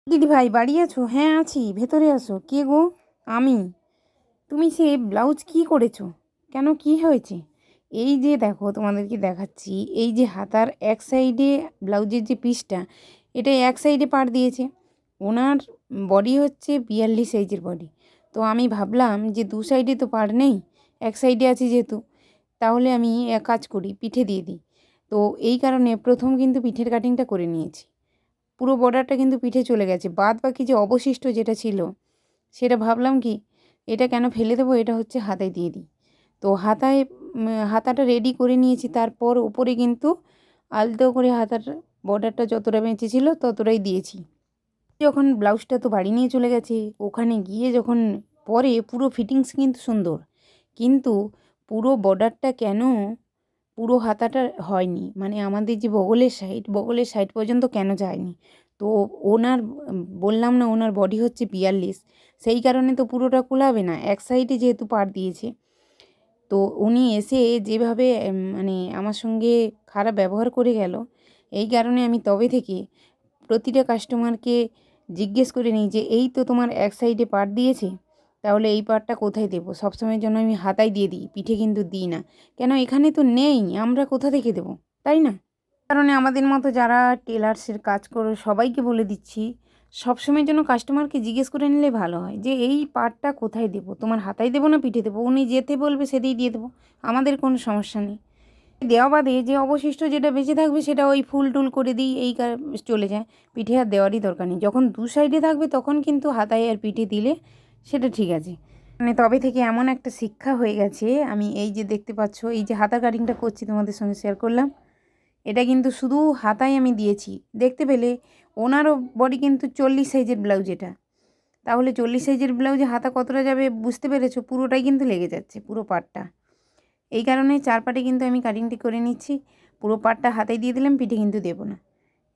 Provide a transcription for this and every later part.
দিদি ভাই বাড়ি আছো? হ্যাঁ আছি, ভেতরে আসো। কে গো? আমি। তুমি সে ব্লাউজ কি করেছো? কেন, কি হয়েছে? এই যে দেখো, তোমাদেরকে দেখাচ্ছি। এই যে হাতার এক সাইডে ব্লাউজের যে পিসটা, এটা এক সাইডে পাড় দিয়েছে। ওনার বডি হচ্ছে 42 সাইজের বডি। তো আমি ভাবলাম যে দু সাইডে তো পাড় নেই, এক সাইডে আছে যেহেতু, তাহলে আমি এক কাজ করি, পিঠে দিয়ে দিই। তো এই কারণে প্রথম কিন্তু পিঠের কাটিংটা করে নিয়েছি। পুরো বর্ডারটা কিন্তু পিঠে চলে গেছে। বাদ বাকি যে অবশিষ্ট যেটা ছিল, সেটা ভাবলাম কি, এটা কেন ফেলে দেবো, এটা হচ্ছে হাতায় দিয়ে দিই। তো হাতায় হাতাটা রেডি করে নিয়েছি। তারপর উপরে কিন্তু আলতো করে হাতার বর্ডারটা যতটা বেঁচে ছিল ততটাই দিয়েছি। যখন ব্লাউজটা তো বাড়ি নিয়ে চলে গেছে, ওখানে গিয়ে যখন পরে পুরো ফিটিংস কিন্তু সুন্দর, কিন্তু পুরো বর্ডারটা কেন পুরো হাতাটা হয়নি, মানে আমাদের যে বগলের সাইড পর্যন্ত কেন যায়নি। তো ওনার বললাম না, ওনার বডি হচ্ছে 42, সেই কারণে তো পুরোটা কুলাবে না, এক সাইডে যেহেতু পাড় দিয়েছে। তো উনি এসে যেভাবে মানে আমার সঙ্গে খারাপ ব্যবহার করে গেল, এই কারণে আমি তবে থেকে প্রতিটা কাস্টমারকে জিজ্ঞেস করে নিই যে এই তো তোমার এক সাইডে পার্ট দিয়েছে, তাহলে এই পার্টটা কোথায় দেবো। সবসময়ের জন্য আমি হাতায় দিয়ে দিই, পিঠে কিন্তু দিই না। কেন, এখানে তো নেই, আমরা কোথা থেকে দেবো, তাই না? কারণে আমাদের মতো যারা টেলার্সের কাজ করে সবাইকে বলে দিচ্ছি, সবসময়ের জন্য কাস্টমারকে জিজ্ঞেস করে নিলে ভালো হয় যে এই পার্টটা কোথায় দেবো, তোমার হাতায় দেবো না পিঠে দেবো। উনি যেতে বলবে সেটাই দিয়ে দেবো, আমাদের কোনো সমস্যা নেই। দেওয়া বাদে যে অবশিষ্ট যেটা বেঁচে থাকবে সেটা ওই ফুল টুল করে দিই, এই চলে যায়। পিঠে আর দেওয়ারই দরকার নেই। যখন দু সাইডে থাকবে তখন কিন্তু হাতায় আর পিঠে দিলে সেটা ঠিক আছে। মানে তবে থেকে এমন একটা শিক্ষা হয়ে গেছে। আমি এই যে দেখতে পাচ্ছ, এই যে হাতা কাটিংটা করছি তোমাদের সঙ্গে শেয়ার করলাম, এটা কিন্তু শুধু হাতায় আমি দিয়েছি। দেখতে পেলে ওনারও বডি কিন্তু 40 সাইজের ব্লাউজ এটা, তাহলে 40 সাইজের ব্লাউজে হাতা কতটা যাবে বুঝতে পেরেছো? পুরোটাই কিন্তু লেগে যাচ্ছে, পুরো পাটটা। এই কারণে চার পাটে কিন্তু আমি কাটিংটি করে নিচ্ছি। পুরো পাটটা হাতে দিয়ে দিলাম, পিঠে কিন্তু দেবো না।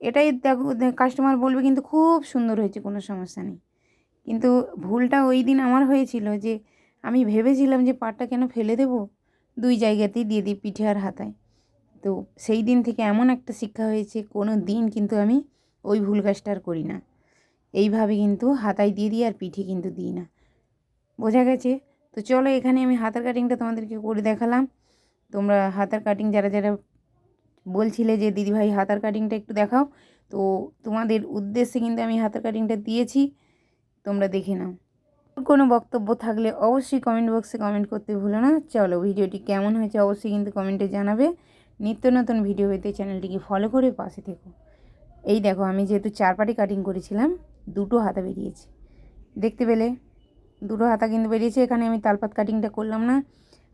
এটাই দেখো, কাস্টমার বলবে কিন্তু খুব সুন্দর হয়েছে, কোনো সমস্যা নেই। কিন্তু ভুলটা ওই দিন আমার হয়েছিল যে আমি ভেবেছিলাম যে পাটটা কেন ফেলে দেবো, দুই জায়গাতেই দিয়ে দিই, পিঠে আর হাতায়। তো সেই দিন থেকে এমন একটা শিক্ষা হয়েছে, কোনো দিন কিন্তু আমি ওই ভুল কাজটা আর করি না। এইভাবে কিন্তু হাতায় দিয়ে দিই আর পিঠে কিন্তু দিই না। বোঝা গেছে? তো চলো, এখানে আমি হাতার কাটিংটা তোমাদেরকে করে দেখালাম। তোমরা হাতার কাটিং যারা যারা বলছিলে যে দিদিভাই হাতার কাটিংটা একটু দেখাও, তো তোমাদের উদ্দেশ্যে কিন্তু আমি হাতার কাটিংটা দিয়েছি, তোমরা দেখে নাও। কোনো বক্তব্য থাকলে অবশ্যই কমেন্ট বক্সে কমেন্ট করতে ভুলো না। চলো, ভিডিওটি কেমন হয়েছে অবশ্যই কিন্তু কমেন্টে জানাবে। নিত্য নতুন ভিডিও পেতে চ্যানেলটিকে ফলো করে পাশে থেকো। এই দেখো, আমি যেহেতু চার পাটি কাটিং করেছিলাম, দুটো হাতা বেরিয়েছে, দেখতে পেলে? দুটো হাতা কিন্তু বেরিয়েছে। এখানে আমি তালপাত কাটিংটা করলাম না,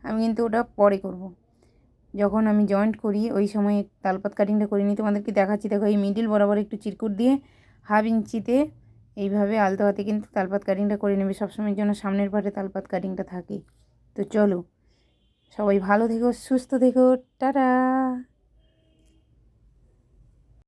আমি কিন্তু ওটা পরে করব। যখন আমি জয়েন্ট করি ওই সময় তালপাত কাটিংটা করে নিই, তোমাদেরকে দেখাচ্ছি। দেখো, এই মিডিল বরাবর একটু চিরকুট দিয়ে 1/2 ইঞ্চিতে এইভাবে আলতো হাতে কিন্তু তালপাত কাটিংটা করে নেবে। সবসময়ের জন্য সামনের পাটে তালপাত কাটিংটা থাকে। তো চলো, সবাই ভালো থেকো, সুস্থ থেকো, টাটা।